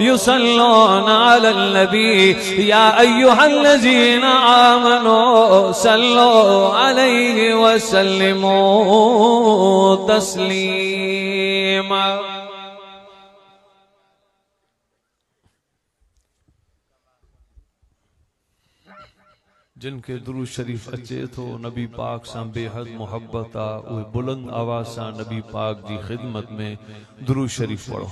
युसल्लून अलल नबी या अय्युहल्लज़ीना आमनू सल्लू अलैहि वसल्लिमू तस्लीमा। जिनके दुरूद शरीफ अचे थो नबी पाक सां बेहद मोहब्बत आ, उहे बुलंद आवाज़ सां नबी पाक जी खिदमत में दुरूद शरीफ पढ़ो।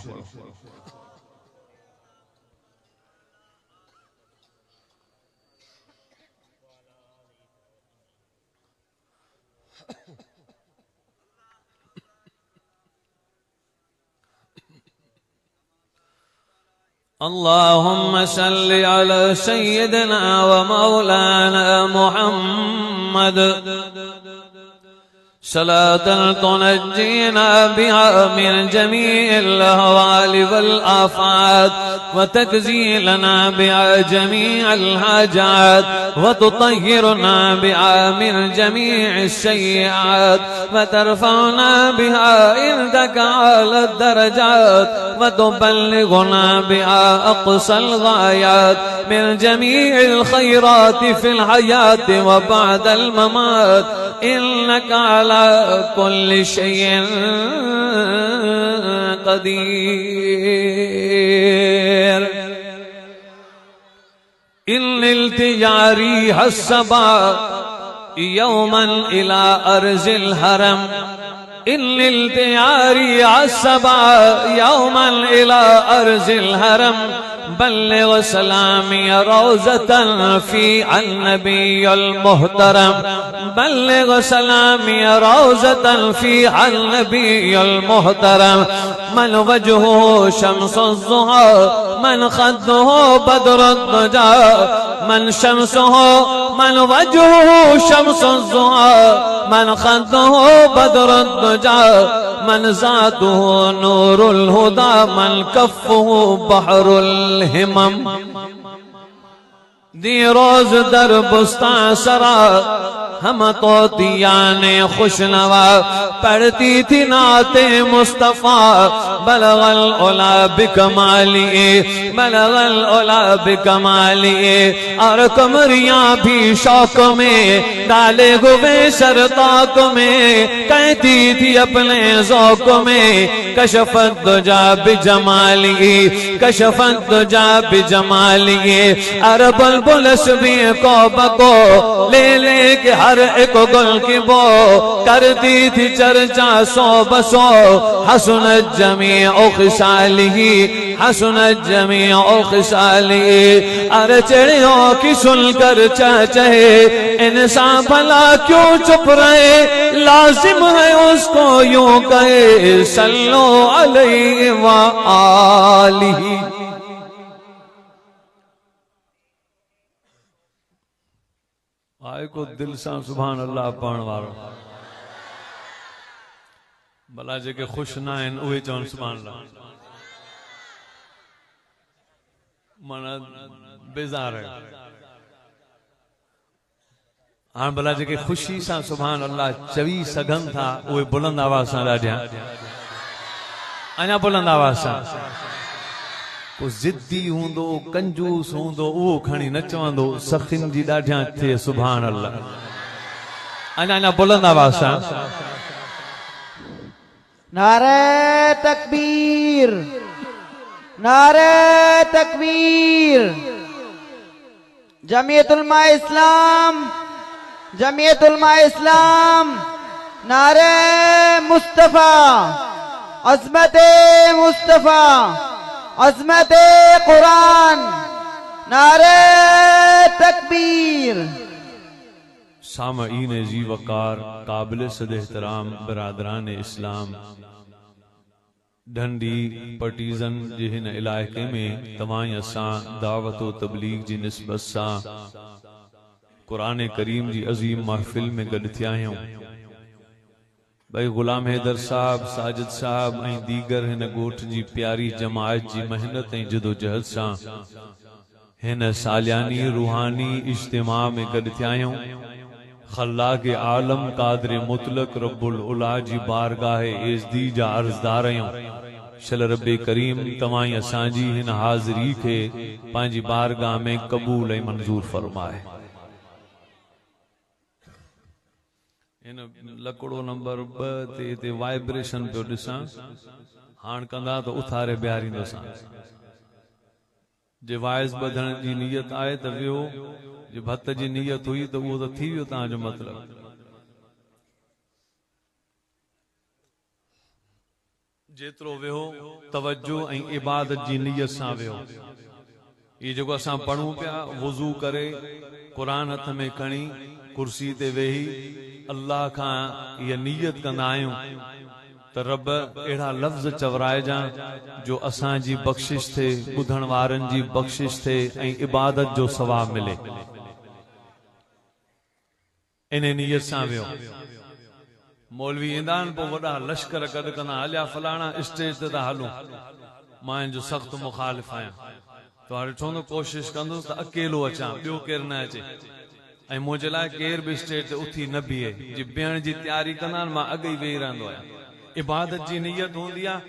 अल्लाहुम्मा सल्लि अला सय्यिदिना व मौलाना मुहम्मद सलातन तुनज्जीना बिहा मिन जमीइल अहवाल वल आफात व तकज़ीलना बिहा जमीअल हाजात व तुतहिरुना बिहा मिन जमीइश सय्यिआत व तरफ़उना बिहा इंदका अला दरजात व तुबल्लिगुना बिहा अक़सल गायात मिन जमीइल खैरात फिल हयात व बअदल ममात इन्नका अला कुल्लि शैइन क़दीर। इन्निल तिजारी हस्सबा यौमन इला अर्ज़िल हरम इन्निल तिजारी हस्सबा यौमन इला अर्ज़िल हरम बल्लिग सलामी रौज़तन फी अन्नबिय्यिल मुहतरम बल्लिग सलामी रौज़तन फी अन्नबिय्यिल मुहतरम मन वजहुहु शम्सुज़्ज़ुहा मन खद्दुहु बद्रुद्दुजा मन शम्सुहु मन वजहुहु शम्सुज़्ज़ुहा मन खद्दुहु बद्रुद्दुजा मन ज़ातुहु नूरुल हुदा मन कफ़्फ़ुहु बहरुल हिमम। दी रोज दर बुस्तां सरा हम तो दियाने खुशनवा पढ़ती थी नाते मुस्तफा बलगल उला बिकमालिए बलगल उला बिकमालिए और कमरिया भी शौक में डाले गुबे सरताक में कहती थी अपने ज़ौक़ में कशफत दुजा बिजमालिए कशफत दुजा बिजमालिए अरबल बुलस भी को बको ले ले के हर एक गुल की बो करती थी चर्चा सौ बसो हसनत जमीअ खिसालिही हसनत जमीअ खिसालिही। अरे चिड़ियों की सुनकर चहे इंसान भला क्यों चुप रहे लाजिम है उसको यूं कहे सल्लो अलैहि व आलिही। आए को दिल सां सुभान अल्लाह पढ़ण वारो भला जेके खुश ना आहिनि उहे चवनि सुभान अल्लाह माना बेज़ार है। हाँ भला जेके खुशी सां सुभान अल्लाह चवी सघनि था उहे बुलंद आवाज़ सां ॾाढिया अञा बुलंद आवाज़ सां को जिद्दी हूंदो कंजूस हूंदो उहो खणी न चवंदो सखिन जी ॾाढिया थिए सुभान अल्लाह अञा अञा बुलंद आवाज़ सां। नारे तकबीर नारे तकबीर। जमीयत उलमा इस्लाम जमीयत उलमा इस्लाम नारे मुस्तफा अज़मत मुस्तफा अज़मत कुरान नारे तकबीर। सामईन जी वकार काबिल सद एहतराम बरादरान इस्लाम ढंडी पटीजन जे हिन इलाइक़े में तव्हां असां दावत व तबलीग जी निस्बत सां कुरान करीम जी अज़ीम महफ़िल में गॾु थिया आहियूं। भाई गुलाम हैदर साहब साजिद साहब ऐं दीगर हिन ॻोठ जी प्यारी जमात जी मेहनत ऐं जदोजहद सां हिन सालियानी रूहानी इज्तिमा में गॾु थिया आहियूं। खल्लाक़ आलम कादिर मुतलक रब्बुल उला जी बारगाह एज़दी जा अर्ज़दार आहियूं। शल रब्बे करीम तमाई असांजी हिन हाज़री के पांजी बारगाह में कबूल ऐं मंजूर फरमाए। इन लकड़ो नंबर 2 ते वाइब्रेशन पियो ॾिसां, हाण कंदा तो उथारे बिहारींदोसां। जे वाइस ॿधण जी नियत आहे त वियो, जे भत जी नियत हुई तो वो तो थी वियो तव्हांजो मतिलबु। जेतिरो वियो तवज्जो ऐं इबादत जी नियत सां वियो। ये जेको असां पढ़ूं पिया, वुज़ू करे कुरान हथ में खणी कुर्सी ते वेही अल्लाह खां ये नियत कंदा आहियूं त रब अहिड़ा लफ़्ज़ चवराइजां जो असांजी बख़्शिश थे, ॿुधण वारनि जी बख़्शिश थे ऐं इबादत जो सवाब मिले। इन नियत सां वियो। मौलवी ईंदा आहिनि, पोइ वॾा लश्कर गॾु कंदा, हलिया फलाणा स्टेज ते था हलूं। मां इन जो सख़्तु मुखालिफ़ आहियां। तो हाणे ठहंदो कोशिशि कंदुसि त अकेलो अचां, ॿियो केरु न अचे। ऐं मुंहिंजे लाइ केर बि स्टेज ते उथी न बीहे। जी बीहण जी तयारी कंदा आहिनि, मां अॻु ई वेही रहंदो आहियां। इबादत जी नियत हूंदी आहे,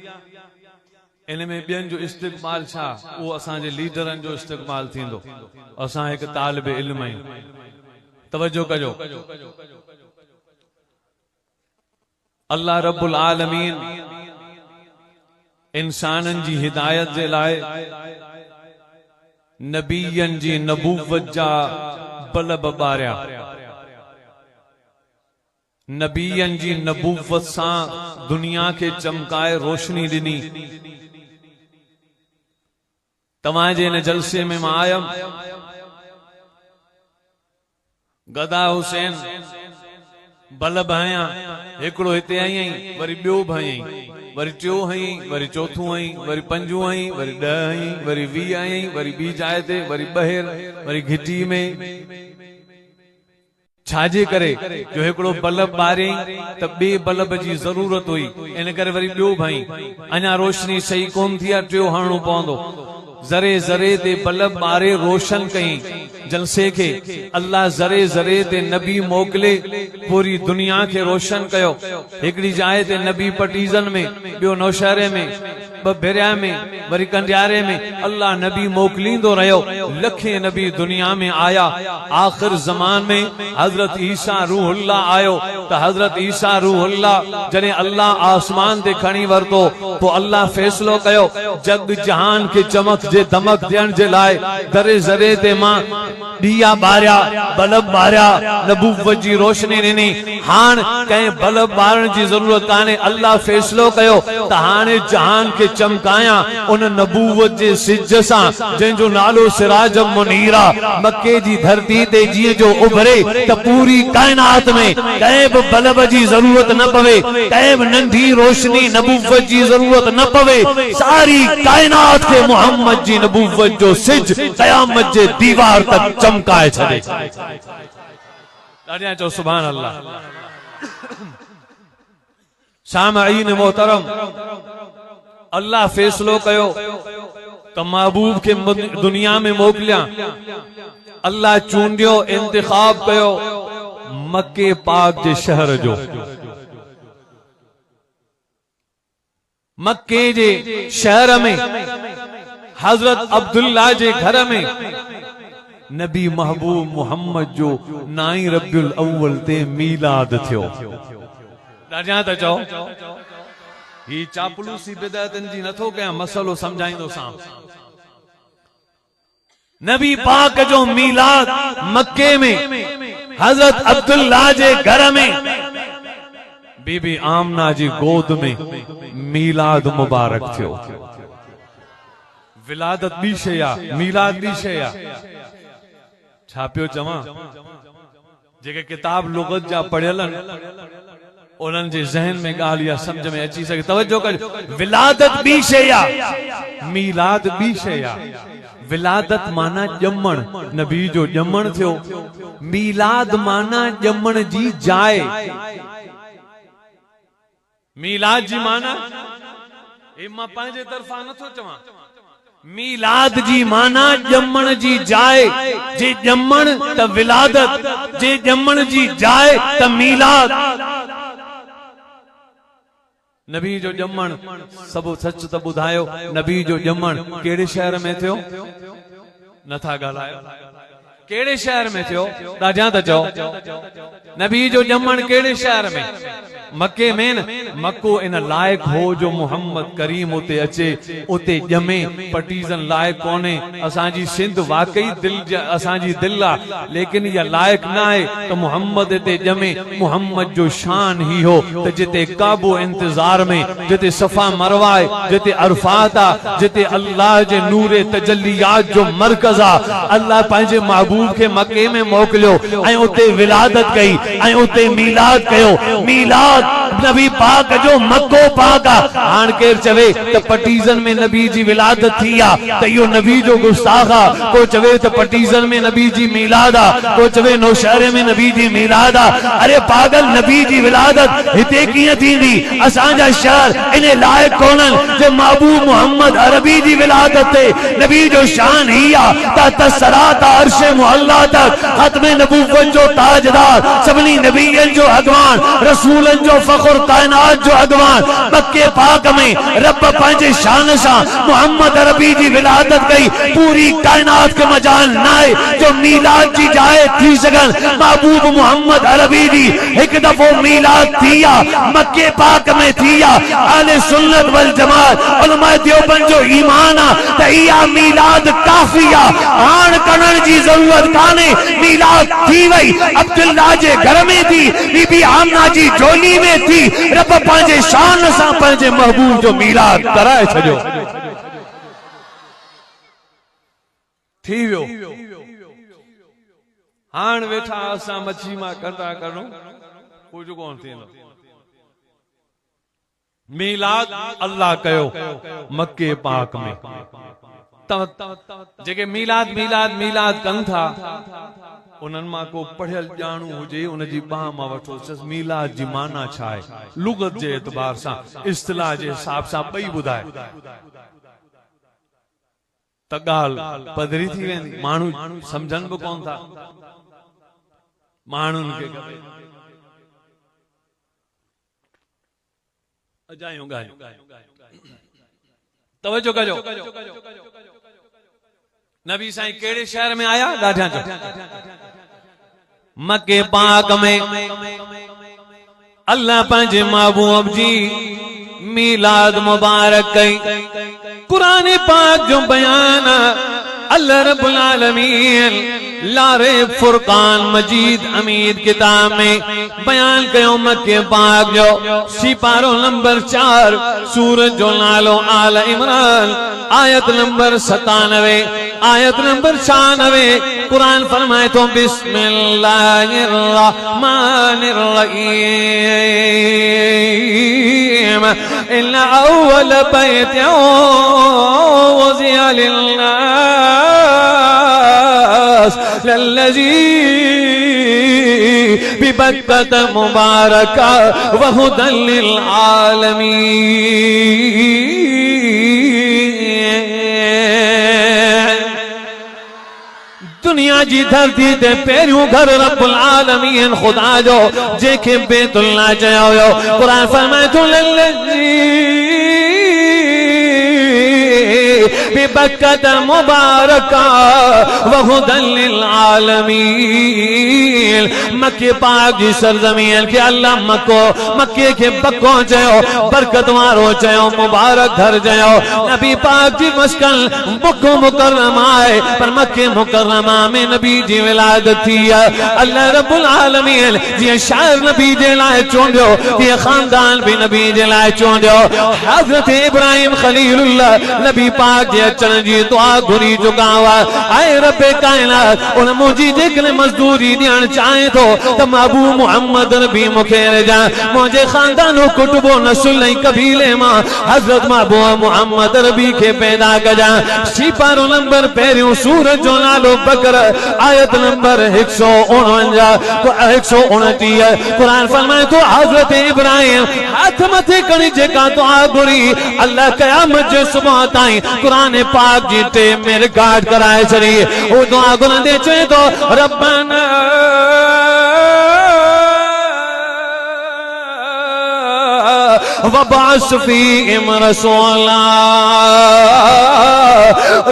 इन में ॿियनि जो इस्तक़बाल छा, उहो असांजे लीडरनि जो इस्तक़बाल थींदो। असां हिकु तालिब इल्म आहियूं। तवज्जो कजो। अल्लाह रब्बुल आलमीन इंसाननि जी हिदायत जे लाइ नबीयनि जी नबूवत जा बलब ॿारिया। नबीयनि जी नबूवत सां दुनिया के चमकाए रोशनी ॾिनी। तव्हांजे इन जलसे में मां आयमि, गदा हुसैन बलब हयां, हिकिड़ो हिते हयईं, वरी ॿियो बि हयईं, वरी टियों हयईं, वरी चौथों हयईं, वरी पंजों हयईं, वरी 10 हयईं, वरी 20 हयईं, वरी ॿी जाइ ते, वरी ॿाहिरि, वरी घिटी में। छाजे करे जो हिकिड़ो बल्ब ॿारियईं त ॿिए बल्ब जी ज़रूरत हुई, इन करे वरी ॿियो भई। अञा रोशनी सही कोन थी आहे, टियों हणणो पवंदो। ज़रे ज़रे ते बल्ब ॿारे रोशन कयईं जलसे खे। अल्लाह ज़रे ज़रे ते नबी मोकिले पूरी दुनिया खे रोशन कयो। हिकिड़ी जाइ ते नबी पटीज़न में, ॿियो नौशहरे में, ॿ भेरिया में, वरी कंडियारे में अल्लाह नबी मोकिलींदो रहियो। लखे नबी दुनिया में आया। आखिर ज़मान में हज़रत ईसा रूहुल्लाह आयो। त हज़रत ईसा रूहुल्लाह जॾहिं अल्लाह आसमान ते खणी वरतो, पोइ अल्लाह फ़ैसिलो कयो जग जहान खे चमक जे दमक ॾियण जे लाइ ज़रे ज़रे ते मां ॾिया ॿारिया, बल्ब ॿारिया, नबूवत जी रोशनी ॾिनी। हाणे कंहिं बल्ब ॿारण जी ज़रूरत कान्हे। अल्लाह फ़ैसिलो कयो त हाणे जहान खे चमकायां उन नबूवत जे सिज सां जंहिंजो नालो सिराज मुनीरा। मक्के जी धरती ते जीअं जो उभरे त पूरी काइनात में कंहिं बि बल्ब जी ज़रूरत न पवे, कंहिं बि नंढी रोशनी नबूवत जी ज़रूरत न पवे। सारी काइनात खे मोहम्मद जी नबूवत जो सिज क़यामत जे दीवार तक चमकाए छॾे। ॾाढियां चओ सुभान अल्लाह। सामईन मोहतरम, अल्लाह फ़ैसिलो कयो त महबूब खे दुनिया में मोकिलिया। अल्लाह चूंडियो, इंतिखाब कयो मक्के पाक जे शहर जो। मक्के जे शहर में हजरत अब्दुल्ला जे घर में नबी महबूब मोहम्मद जो 9 रबियुल अव्वल ते मीलाद थियो। ॾाढियां त चओ। ही चापलूसी बिदअतनि जी नथो कयां, मसलो समझाईंदो सां। नबी पाक जो मीलाद मक्के में हजरत अब्दुल्ला जे घर में बीबी आमना जी गोद में मीलाद मुबारक थियो। विलादत बी शइ आहे, मीलाद बी शइ आहे। छा पियो चवां, जेके किताब लुगत जा पढ़ियल उन्हनि जे ज़हन में ॻाल्हि या सम्झ में अची सके। तवज्जो कजो, विलादत बी शइ आहे, मीलाद बी शइ आहे। विलादत माना ॼमण, नबी जो ॼमण थियो। मीलाद माना ॼमण जी जाइ। मीलाद जी माना मां पंहिंजे तरफ़ां नथो चवां। मीलाद जी माना ॼमण जी जाइ। जे ॼमण त विलादत, जे ॼमण जी जाइ त मीलाद। नबी जो ॼमण सब सच त ॿुधायो, नबी जो ॼमण कहिड़े शहर में थियो? नथा ॻाल्हायो। कहिड़े शहर में थियो? ॾाढा त चओ। नबी जो ॼमण कहिड़े शहर में? मके में न। मक्को इन लायक हो जो मोहम्मद करीम उते अचे, उते ॼमे। पटीज़न लायक कोने। असांजी सिंध वाकई दिल असांजी दिल आ, लेकिन इहा लायक ना आहे त मोहम्मद इते ॼमे। मोहम्मद जो शान ही हो त जिते काबो इंतजार में, जिते सफ़ा मरवा आहे, जिते अरफात आ, जिते अल्लाह जे नूरे तजल्लियात जो मरकज़ आ, अल्लाह पंहिंजे महबूब के मके में मोकिलियो ऐं उते विलादत कई ऐं उते मीलाद कयो। मीलाद नबी पाक जो मक्को पाक आ। हाण केर चवे त पटीज़न में नबी जी विलादत थी आ त इहो नबी जो गुस्ताख आ। को चवे त पटीज़न में नबी जी मीलाद आ, को चवे नौशहरे में नबी जी मीलाद आ। अरे पागल, नबी जी विलादत हिते कीअं थींदी? असांजा शहर इन लायक कोन्हनि जो महबूब मोहम्मद अरबी जी विलादत ते। नबी जो शान ही आ त तसरात अर्श मुअल्ला तक खत्म नबूवत जो ताजदार, सभनी नबियन जो अगवान, रसूलन जो फखर, कायनात जो अगवान, मक्के पाक में रब पंहिंजे शान सां मोहम्मद अरबी जी विलादत कई। पूरी कायनात के मजाल नाए जो मीलाद जी जाए थी सगन। महबूब मोहम्मद अरबी जी एक दफो मीलाद थी आ, मक्के पाक में थी आ। अहले सुन्नत वल जमात उलमा देवबंद जो ईमान आ त इहा मीलाद काफी आ। हाण करण जी जरूरत काने। मीलाद थी वई, अब्दुल्ला जे घर में थी, बीबी आमना जी झोली में थी। रब पंहिंजे शान सां पंहिंजे महबूब जो मीलाद कराए छॾियो। थी वियो। हाण वेठा असां मच्छी मां कंदा करूं, कुछ कोन थींदो। मीलाद अल्लाह कयो मक्के पाक में। जेके मीलाद मीलाद मीलाद कनि था, उन्हनि मां को पढ़ियल ॼाणू हुजे उनजी बाह मां वठो। मीलाद जी माना छा आहे? लुगत जे एतबार सां, इस्तिलाह जे हिसाब सां ॿई ॿुधाए त ॻाल्हि पधरी थी वेंदी। माण्हू सम्झनि बि कोन था। माण्हुनि खे अजायूं ॻाल्हियूं तवजो कजो। नबी साईं कहिड़े शहर में आया? ॾाढा मक्के पाक में। अल्लाह पंहिंजे महबूब जी मीलाद मुबारक कई। कुरान पाक जो बयान अल्लाह रब्बुल आलमीन लारे फुरकान मजीद अमीद किताब में बयान कयो। मक्के पाक जो सिपारो नंबर 4, सूरत जो नालो आल इमरान, आयत नंबर 97, आयत नंबर 96। कुरान फरमाए तो बिस्मिल्लाहिर रहमानिर रहीम इन्ना अव्वल बैतिन वुज़िअ लिन्नास लल्लज़ी बिबक्कत मुबारका व हुदल लिल आलमीन। दुनिया जी धरती ते पहिरियों घर रब्बुल आलमीन खुदा जो जेके बैतुल्लाह चयो हुयो। कुरान फरमाए थो लल्लज़ी बिबक्कत मुबारका व हुदल लिल आलमीन। मक्के पाक जी सरजमीन के अल्लाह मक्के के बक्को चयो, बरकत वारो चयो, मुबारक घर चयो। नबी पाक जी मस्कन मक्को मुकर्रमा है, पर मक्के मुकर्रमा में नबी जी विलादत थी है। अल्लाह रब्बुल आलमीन जी शायर नबी जे लाए चूंडियो, ये खानदान भी नबी जे लाए चूंडियो। हजरत इब्राहिम खलीलुल्लाह नबी पाक जे अचण जी दुआ घुरी चुका हुआ। आए रब्बे कायनात उन मुंहिंजी जेकॾहिं मज़दूरी ॾियण चाहे थो त महबूब मोहम्मद नबी मूंखे रजा मुंहिंजे खानदानो कुटुबो नसुल ऐं कबीले मां हज़रत महबूब मोहम्मद नबी खे पैदा कजा। सिपारो नंबर पहिरियों सूरत जो नालो बकर, आयत नंबर 149। कुरान फरमाए थो हज़रत इब्राहिम हथ मथे खणी जेका दुआ घुरी अल्लाह क़यामत जे सुबह ताईं कुरान पाक जी ते में रिकॉर्ड कराए छड़ी। वो दुआ घुरंदे चए तो रब्बना वबास फीहिम रसूला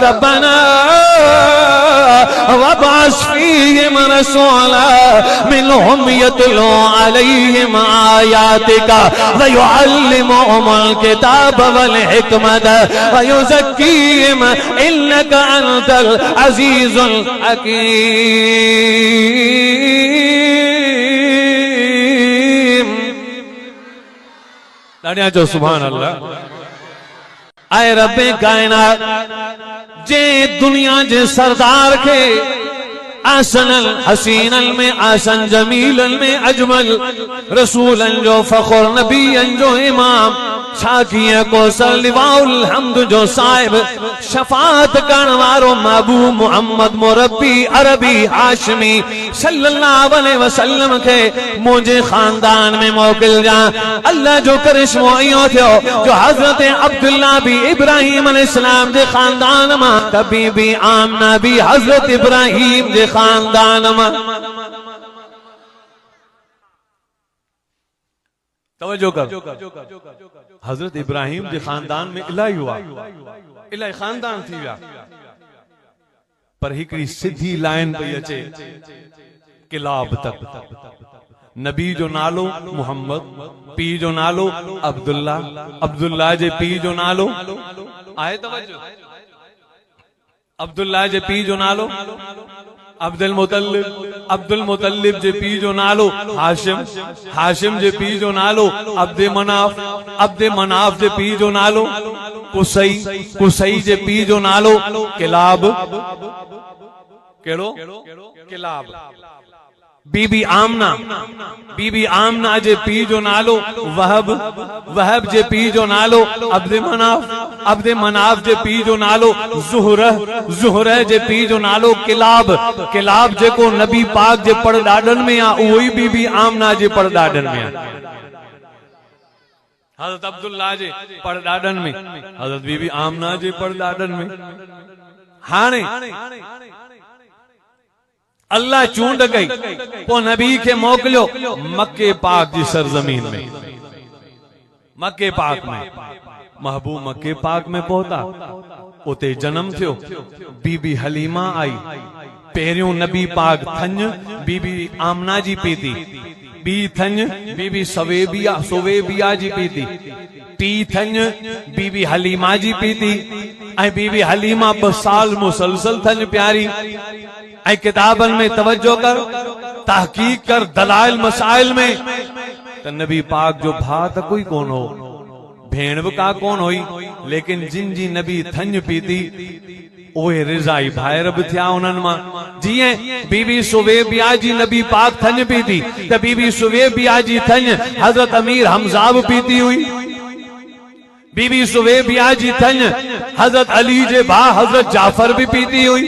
रब्बना वबास फीहिम रसूला मिनहुम यतलू अलैहिम आयातिका व युअल्लिमुहुमुल किताब वल हिकमत व युज़क्कीहिम इन्नका अंतल अज़ीज़ुल हकीम। ताड़ियां जो सुभान अल्लाह। आए रब्बे कायनात जे दुनिया जे सरदार के आसनल हसीनल में आसन जमीलन में अजमल रसूलन जो फखर नबीयन जो इमाम शाकिया को सल्लिवाउल हम्द जो साहिब शफात करण वारो महबूब मोहम्मद मुरब्बी अरबी हाशमी सल्लल्लाहु अलैहि वसल्लम के मुझे खानदान में मोकिल जा। अल्लाह जो करिश्मो इयो थियो जो हजरत अब्दुल्ला भी इब्राहिम अलैहिस्सलाम जे खानदान में कभी भी आमना भी हजरत इब्राहिम जे खानदान में। तवज्जो कर, हजरत इब्राहिम जे खानदान में इलाही हुआ, इलाही खानदान थी विया, पर हिकड़ी सिधी लाइन पई अचे किलाब तक। नबी जो नालो मुहम्मद, पी जो नालो अब्दुल्ला, अब्दुल्ला जे पी जो नालो आए तवज्जो, अब्दुल्ला जे पी जो नालो अब्दुल मुतल्लिब, अब्दुल मुतल्लिब जे पी जो नालो हाशिम, हाशिम जे पी जो नालो अब्दे मनाफ, अब्दे मनाफ जे पी जो नालो कुसई, कुसई जे पी जो नालो किलाब, केड़ो किलाब। बीबी आमना, बीबी आमना जे पी जो नालो वहब, वहब जे पी जो नालो अब्दे मनाफ, अब्दे मनाफ जे पी जो नालो ज़ुहरह, ज़ुहरह जे पी जो नालो किलाब, किलाब जेको नबी पाक जे पड़दाडन में आ उही बीबी आमना जे पड़दाडन में आ। हजरत अब्दुल्ला जे पड़दाडन में, हजरत बीबी आमना जे पड़दाडन में। हाने अल्लाह चूंड गई पो नबी के मोकलियो मक्के पाक जी सरजमीन में, मक्के पाक में। महबूब मक्के पाक में पहुंचा, उते जन्म थियो। बीबी हलीमा आई, पहिरियों नबी पाक थंज बीबी आमना जी पीती, बी थंज बीबी सवेबिया सोवेबिया जी पीती, टी थंज बीबी हलीमा जी पीती। ऐं बीबी हलीमा 2 साल मुसलसल थंज प्यारी। ऐं किताबन में तवज्जो कर, तहकीक कर, दलाइल मसाइल में त नबी पाक जो भा त कोई कोन हो, भेण भी का कोन हुई, लेकिन जिन जी नबी थंज पीती ओए रिजाई भायर भी थिया उन्हनि मां। जीअं बीबी सुवेबिया जी नबी पाक थंज पीती त बीबी सुवेबिया जी थंज हजरत अमीर हमजा भी पीती हुई। बीबी सुवेबिया जी थंज हजरत अली जे भा हजरत जाफर भी पीती हुई।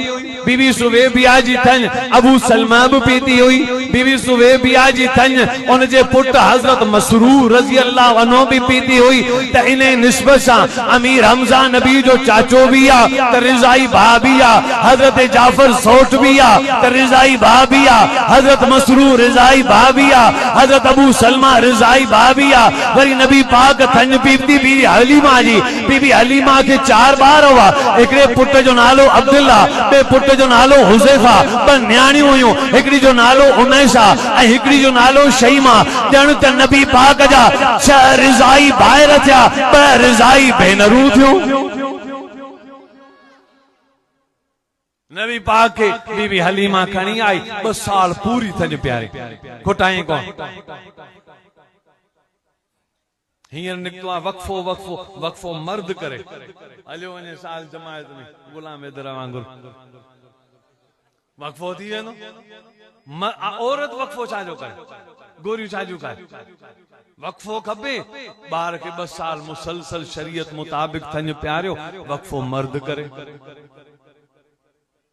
बीबी सुवेबिया जी थंज अबू सलमा भी पीती हुई। बीबी सुवेबिया जी थंज उन जे पुट हजरत मसरूर रजी अल्लाह अन्हु भी पीती हुई। त इन निस्बत सां अमीर हमजा नबी जो चाचो भी आ त रिजाई भा भी आ, हजरत जाफर सौट भी आ त रिजाई भा भी आ, हजरत मसरूर रिजाई भा भी आ, हजरत अबू सलमा रिजाई भा भी आ। वरी नबी पाक थंज पीती बीबी हलीमा जी। बीबी हलीमा के 4 ॿार हुआ, हिकड़े पुट जो नालो अब्दुल्ला, बे पुट जो नालो हुज़ैफा, 2 न्याणियूं हुयूं, हिकड़ी जो नालो उनैसा ऐं हिकड़ी जो नालो शईमा। ॼण त नबी पाक जा 6 रिज़ाई भाइर थिया, 2 रिज़ाई भेनरूं थियूं। नबी पाक के बीबी हलीमा खणी आई, 2 साल पूरी थज प्यारी, खुटाई कोन। हींअर निकतो आहे वक्फो, वक्फो वक्फो मर्द करे हलियो वञे साल जमायत में गुलाम हैदर वांगुर वक्फो थी वेंदो। औरत वक्फो छाजो करे, गोरियूं छाजू करे, वक्फो खपे। ॿार खे 2 साल मुसलसल शरीयत मुताबिक थंज प्यारियो, वक्फो मर्द करे,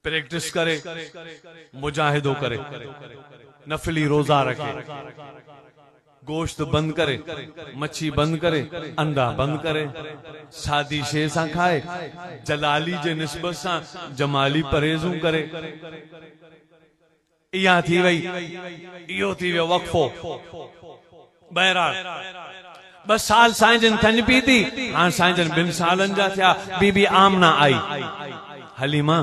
प्रैक्टिस करे, मुजाहिदो करे, नफली रोजा रखे, गोश्त बंद करे, मच्छी बंद करे, अंडा बंद करे, सादी शे सां खाए, जलाली जे निस्बत सां जमाली परहेजूं करे। इहा थी वई, इहो थी वियो वक्फो। बहरहाल बस साल साईं जन थन पी थी हाँ साईं जन 2 सालन जा थिया बीबी आमना आई हलीमा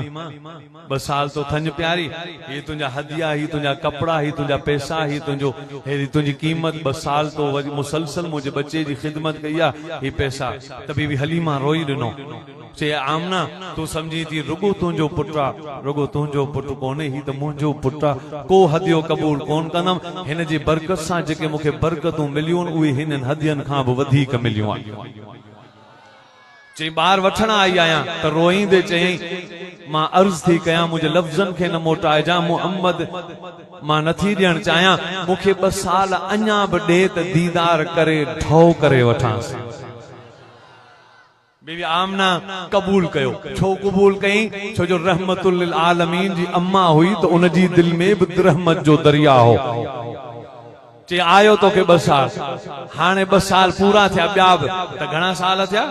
2 साल तो थन प्यारी ये तुझा हदिया ही तुझा कपड़ा ही तुझा पैसा ही तुझो हेरी तुझी कीमत 2 साल तो मुसलसल मुझे बच्चे जी खिदमत कया ये पैसा त बीबी हलीमा रोई दिनो चे आमना तू समझी थी रुगो तुझो पुटा रुगो तुझो पुट कोने ही तो मुझो पुटा को हदियो कबूल कोन कंदम हिन जी बरकत सां जेके मुखे बरकतूं मिलियूं उहे हिन हदियन खां भी वधीक मिलियूं चे बार वठण आई आया त रोईंदे चई मां अर्ज थी कया मुझे लफ्जन के न मोटाए जा मोहम्मद मां नथी ॾियण चाहियां मुखे 2 साल अञा भी ॾे त दीदार करे ढो करे वठांस बीबी आमना कबूल कयो छो कबूल कई छो जो रहमतुल लिल आलमीन जी अम्मा हुई तो उन जी दिल में भी रहमत जो दरिया हो चे आयो तो के 2 साल हाने 2 साल पूरा थिया ॿिया बि त घणा साल थिया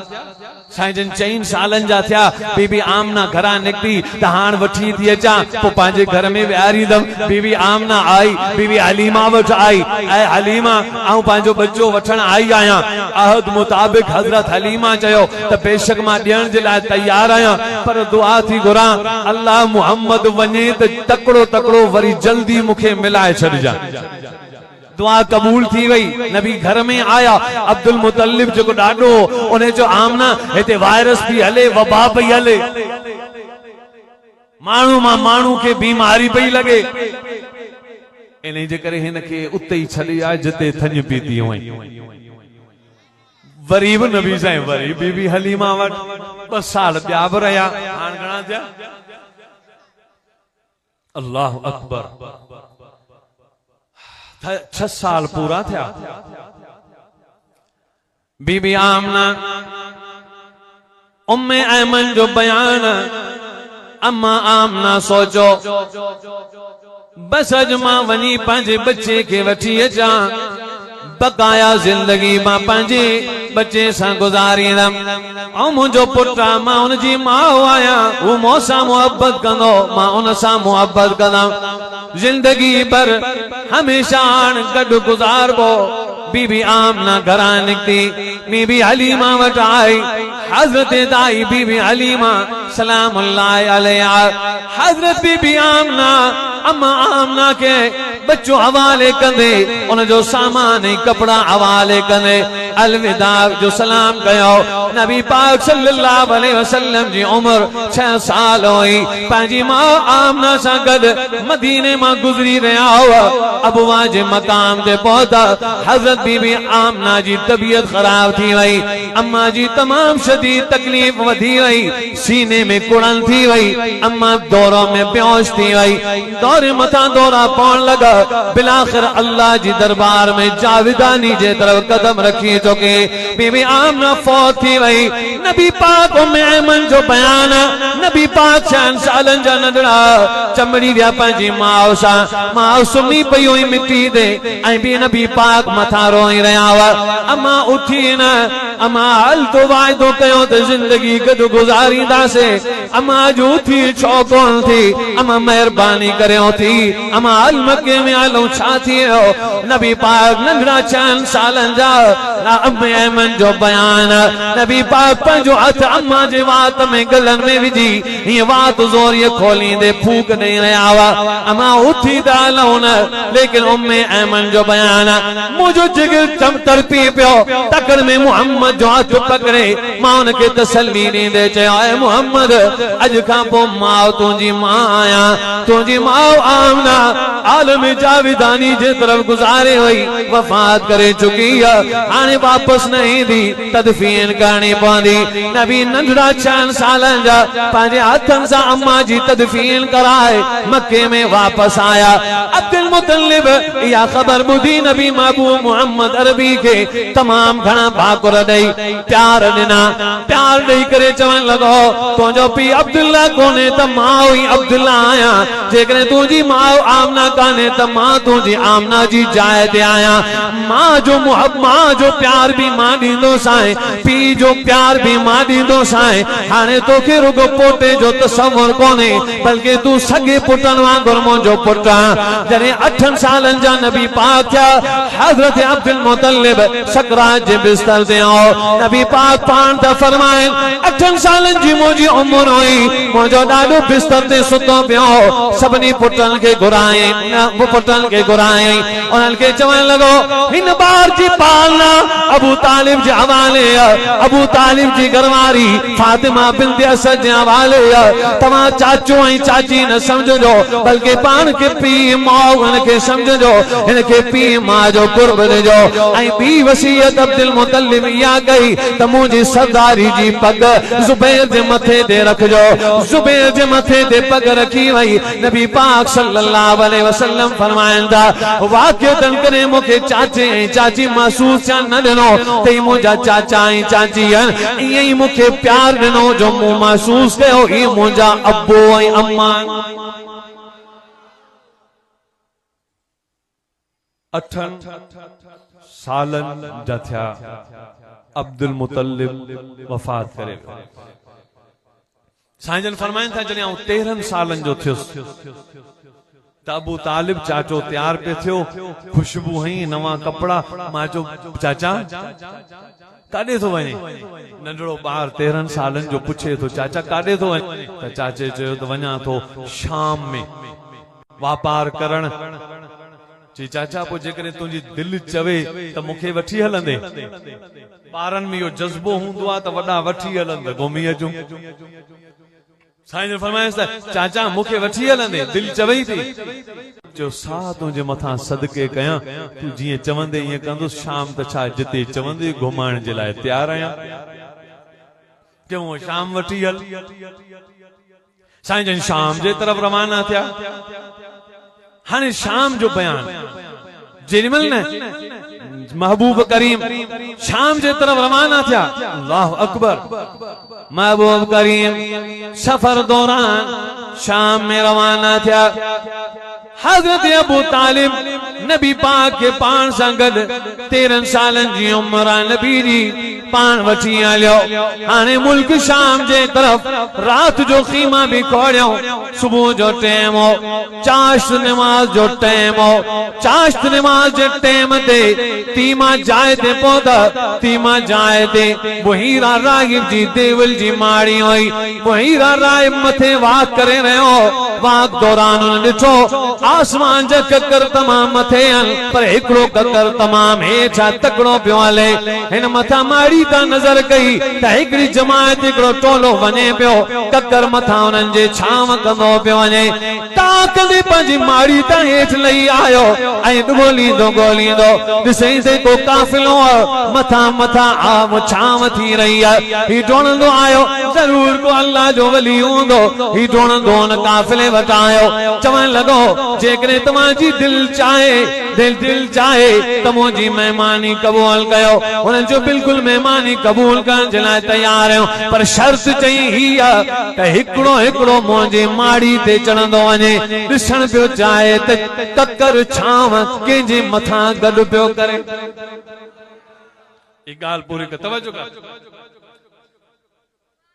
साईं जन 4 सालन जा थिया बीबी आमना घरां निकती त हाण वठी थी अचां पोइ पंहिंजे घर में विहारींदम बीबी आमना आई बीबी हलीमा वटि आई ऐं हलीमा आऊं पंहिंजो बच्चो वठण आई आहियां अहद मुताबिक हज़रत हलीमा चयो त बेशक मां ॾियण जे लाइ तैयार आहियां पर दुआ थी घुरां अल्लाह मुहम्मद वञे त तकड़ो तकड़ो वरी जल्दी मूंखे मिलाए छॾिजां दुआ कबूल थी वई नबी घर में आया अब्दुल मुतल्लिब जो डाडो उन्हें जो आमना हिते वायरस भी हले वबा पई हले मानू मां मानू के बीमारी पई लगे इन्हें जे करे हिन के उते ही छड़ी आ जिते थन पीती हुई वरी भी नबी साईं वरी बीबी हलीमा वट 2 साल ॿिया बि रहिया हाणे घणा थिया अल्लाह अकबर 6 साल पूरा थिया बीबी आमना उम्मे ऐमन जो बयान अम्मा आमना सोचो बस अज मां वनी पंहिंजे बच्चे के वठी अचां बकाया जिंदगी मां पंहिंजे बच्चे सां गुजारींदम ऐं मुंहिंजो पुट मां उन जी माउ आहियां हू मूंसां मोहब्बत कंदो मां उन सां मोहब्बत कंदमि जिंदगी भर हमेशा गॾु गुज़ारबो बीबी आमना घरां निकती बीबी हलीमा वट आई हजरत दाई बीबी हलीमा सलामुल्लाह अलैहा हजरत बीबी आमना अम्मा आमना के बच्चो हवाले कंदे उन जो सामान कपड़ा हवाले कंदे अलविदा जो सलाम कयो नबी पाक सल्लल्लाहु अलैहि वसल्लम जी उम्र 6 साल हुई पंहिंजी मां आमना सां गॾु मदीने मां गुज़री रहिया हुआ अबुवा जे मकाम ते पहुता हजरत बीबी आमना जी तबीयत खराब थी वई अम्मा जी तमाम शदीद तकलीफ वधी वई सीने में कुड़न थी वई अम्मा दौरों में बेहोश थी वई दौरे मथा दौरा पौन लगा बिलाखिर अल्लाह जी दरबार में जाविदानी जे तरफ कदम रखी चुके बीबी आमना फौत थी वई नबी पाक उम्मे ऐमन जो बयान नबी पाक 6 सालन जा नंढड़ा चमड़ी विया पंहिंजी माउ सां माउ सुम्ही पई हुई मिटी ते ऐं बि नबी पाक मथा रोई रहिया हुआ अम्मा उठी न अम्मा हल तो वाइदो कयो त जिंदगी गॾु गुज़ारींदासीं अम्मा जो थी छो कोन थी अम्मा महिरबानी करियो थी अम्मा हल मके में हलूं छा थियो नबी पाक नंढड़ा 6 सालन जा अम्मे ऐमन जो बयान नबी पाक पंहिंजो हथ अम्मा जे वात में गलन में विझी हीअं वात ज़ोरीअ खोलींदे फूक ॾेई रहिया हुआ अम्मा उथी त हलूं न लेकिन उम्मे ऐमन जो बयान मुंहिंजो जिगर तड़पी पियो तकड़ में मुहम्मद जो हथ पकड़े मां उनखे तसल्ली ॾींदे चयो ऐ मुहम्मद अॼु खां पोइ माउ तुंहिंजी मां आहियां तुंहिंजी माउ आमना आलम जाविदानी जे तरफ गुज़ारे वई वफ़ात करे चुकी है हाणे वापस न ईंदी तदफीन करणी पवंदी नबी नंढड़ा 6 सालन जा पंहिंजे हथनि सां अम्मा जी तदफीन कराए मक्के में वापस आया अब्दुल मुतल्लिब या खबर ॿुधी नबी महबूब मोहम्मद अरबी के तमाम घणा भाकुर ॾेई प्यार ॾिना प्यार ॾेई करे चवण लॻो तुंहिंजो पीउ अब्दुल्ला कोन्हे त मां ई अब्दुल्ला आहियां जेकॾहिं तुंहिंजी माउ आमना कान्हे त मां तुंहिंजी आमना जी जाइ ते आहियां। मां जो प्यार भी मां ॾींदो साईं, पीउ जो प्यार भी मां ॾींदो साईं। हाणे तोखे रुगो पोटे जो तसव्वुर कोन्हे, बल्कि तूं सॻे पुटनि वांगुरु मुंहिंजो पुटु आहीं। जॾहिं 8 सालनि जा नबी पाक थिया, हज़रत अब्दुल मुतलिब सकरात जे बिस्तर ते आओ। नबी पाक पाण त फरमाइनि 8 सालनि जी मुंहिंजी उमिरि हुई, मुंहिंजो ॾाढो बिस्तर ते सुतो पियो। सभिनी पुटनि खे घुरायईं, उन्हनि खे चवणु लॻो हिन ॿार जी पालना अबू तालिब जे हवाले आहे, अबू तालिब जी घरवारी फातिमा बिन्त असद जे हवाले आहे। तव्हां चाचो ऐं चाची न समझो, बल्कि पाण खे पीउ माउ खे समझो, हिन खे पीउ माउ जो कुर्ब ॾिजो। ऐं ॿी वसीयत अब्दुल मुतलिब इहा कई त मुंहिंजी सरदारी जी पग ज़ुबैर जे मथे ते रखजो। ज़ुबैर जे मथे ते पग रखी वई। नबी पाक सल्लल्लाहु अलैहि वसल्लम फरमाइनि था वाक़िअतन करे मूंखे चाचे ऐं चाची महसूस थियण न ॾिनो त ही मुंहिंजा चाचा ऐं चाची आहिनि, ईअं ई मूंखे प्यार ॾिनो जो मूं महसूस कयो ही मुंहिंजा अबो ऐं अम्मा। 8 सालनि जा थिया अब्दुल मुतलिब वफ़ात करे। साईं जन फरमाइनि था जॾहिं 13 सालनि जो थियुसि त अबू तालिब चाचो तैयार पे थियो, खुशबू हई, नवा कपड़ा। मां चयो चाचा काॾे थो वञे? नंढड़ो ॿार 13 सालनि जो पुछे थो चाचा काॾे थो वञे? त चाचे चयो त वञा थो शाम में वापार करण। चई चाचा पोइ जेकॾहिं तुंहिंजी दिलि चवे त मूंखे वठी हलंदे? ॿारनि में इहो जज़्बो हूंदो आहे त वॾा वठी हलनि त घुमी अचूं। साईं जन फरमाइनि था चाचा मूंखे वठी हलंदे, दिलि चवई थी। जो साह तुंहिंजे मथां सदके कयां, तूं जीअं चवंदे ईअं कंदुसि। शाम त छा जिते चवंदे घुमाइण जे लाइ तैयार आहियां। चऊं शाम वठी हल। साईं जन शाम जे तरफ़ रवाना थिया। हाणे शाम जो बयान जेॾीमहिल न महबूब करीम शाम जे तरफ़ रवाना थिया, अल्लाह अकबर, महबूब करीम सफर दौरान शाम में रवाना थिया। हजरत अबू तालिब नबी पाक के पान सां गॾु 13 सालनि जी उमिरि नबी जी पान वठी हलियो। हाणे मुल्क शाम जे तरफ़ रात जो खीमा भी खोड़ियो। सुबुह जो टाइम हो, चाश्त नमाज जो टाइम हो। चाश्त नमाज जे टाइम ते तीमा जाए ते पहुता। तीमा जाए ते बुहीरा रागिब जी देवल जी माड़ी हुई। बुहीरा रागिब मथे वाक करे रहियो। वाक दौरान ॾिठो आसमान जा ककर तमाम मथे आहिनि, पर हिकिड़ो ककर तमाम हेठा तकड़ो पियो हले। हिन मथां माड़ी ता नज़र कई त हिकिड़ी जमायत हिकिड़ो टोलो वञे पियो। ककर मथां उन्हनि जे छांव कंदो पियो वञे। ताकदे पंहिंजी माड़ी तां हेठि लही आयो ऐं ॻोल्हींदो ॾिसई ते को काफ़िलो मथां आम छांव थी रही आहे। ही डोड़ंदो आयो, ज़रूर को अल्लाह जो वली हूंदो। ही डोड़ंदो उन काफ़िले वटि आयो। चवण लॻो जेकॾहिं तव्हांजी दिलि चाहे त मुंहिंजी महिमानी क़बूल कयो। उन्हनि जो बिल्कुलु महिमानी क़बूल करण जे लाइ तयार आहियूं, पर शर्त चई ही आहे त हिकिड़ो हिकिड़ो मुंहिंजी माड़ी ते चढ़ंदो वञे। ॾिसण पियो चाहे त ककर छांव कंहिंजे मथां गॾु पियो करे। ई ॻाल्हि पूरी कर, तवजो कर।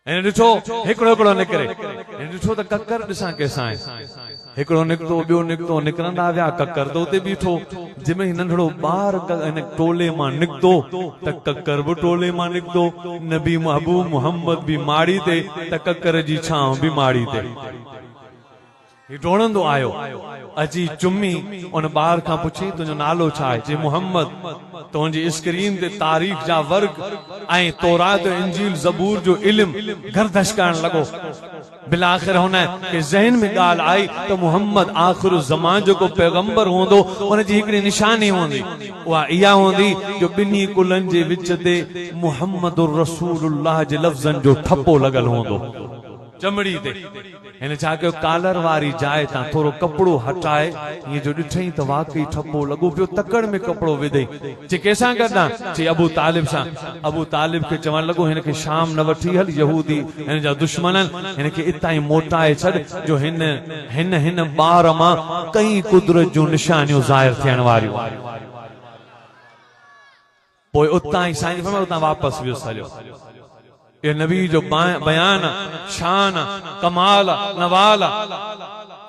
हिन ॾिठो हिकिड़ो हिकिड़ो निकिरे। हिन ॾिठो त ककर ॾिसां कंहिंसां आहे। हिकिड़ो निकितो, ॿियो निकितो, निकिरंदा विया। ककर त उते बीठो। जंहिंमें नंढड़ो ॿार हिन टोले मां निकितो त ककर बि टोले मां निकितो। नबी महबूब मोहम्मद बि माड़ी ते त ककर जी छांव बि माड़ी ते। ही डोड़ंदो आयो, अची चुमी उन ॿार खां पुछी तुंहिंजो नालो छा आहे? चई मोहम्मद। तुंहिंजी स्क्रीन ते तारीख़ जा वर्ग ऐं तौरात इंजील ज़बूर जो इल्म गर्दश करण लॻो। बिलाखिर हुन के ज़हन में ॻाल्हि आई त मोहम्मद आख़िर ज़मान जो को पैगंबर हूंदो, उनजी हिकिड़ी निशानी हूंदी। उहा इहा हूंदी जो ॿिन्ही कुलनि जे विच ते मुहम्मदुर रसूलुल्लाह जे लफ़्ज़नि जो ठपो लॻल हूंदो चमड़ी ते। हिन छा कयो कालर वारी जाइ तां थोरो कपिड़ो हटाए ये जो ॾिठई त वाकई ठपो लॻो पियो तकड़ में कपिड़ो विधई जे कंहिंसां गॾां चई अबू तालिब सां अबू तालिब खे चवण लॻो हिन खे शाम न वठी हल यहूदी हिन जा दुश्मन हिन खे इतां ई मोटाए छॾ जो हिन ॿार मां कई कुदरत जूं निशानियूं ज़ाहिर थियण वारियूं पोइ उतां ई साईं फरमायो उतां वापसि वियुसि हलियो ये नबी जो बयान शान कमाल नवाल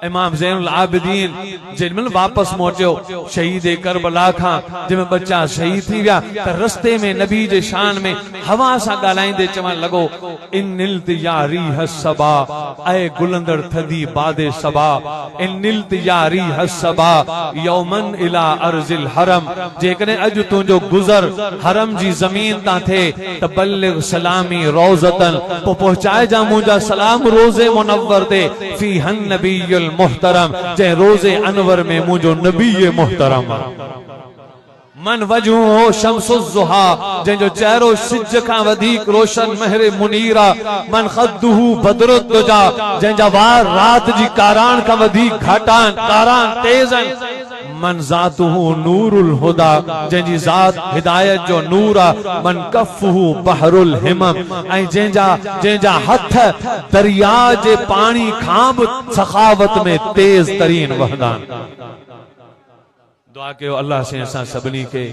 इमाम ज़ैनुल आबिदीन जंहिंमहिल वापस मोटियो शहीद करबला खां जंहिंमें बच्चा शहीद थी विया त रस्ते में नबी जे शान में हवा सां ॻाल्हाईंदे चवण लॻो इनिल्त या रीह सबा ऐ गुलंदड़ थदी बादे सबा इनिल्त या रीह सबा यौमन इला अर्जिल हरम जेकॾहिं अॼु तुंहिंजो गुज़र हरम जी ज़मीन तां थिए त बल्लिग सलामी रोज़तन पोइ पहुचाए जा मुंहिंजा सलाम रोज़े मुनव्वर ते फी हन नबीयुल मुहतरम जै रोज़े अनवर में मुझो नबी मुहतरम मन वजू हो शम्सुज़ ज़ुहा जंहिंजो चेहरो सिज खां वधीक रोशन महरे मुनीरा मन खद्दुहु बदरुद दुजा जंहिंजा वार रात जी कारान खां वधीक घाटान कारान तेज़न मन ज़ातुहु नूरुल हुदा जंहिंजी ज़ात हिदायत जो नूर आ मन कफ़ुहु बहरुल हिमम ऐं जंहिंजा हथ दरिया जे पाणी खां बि सखावत में तेज तरीन वहदान दुआ कयो अल्लाह से असां सभिनी खे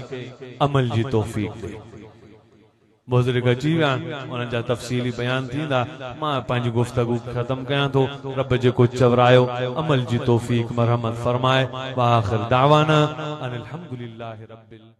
अमल जी तौफ़ीक़ दे बुज़ुर्ग अची विया उन्हनि जा तफ़सीली बयान थींदा मां पंहिंजी गुफ़्तगू ख़त्म कयां थो रब जेको चवरायो अमल जी तौफ़ीक़ मरहमत फरमाए व आख़िर दावाना अनिल हम्दुलिल्लाहि रब्बिल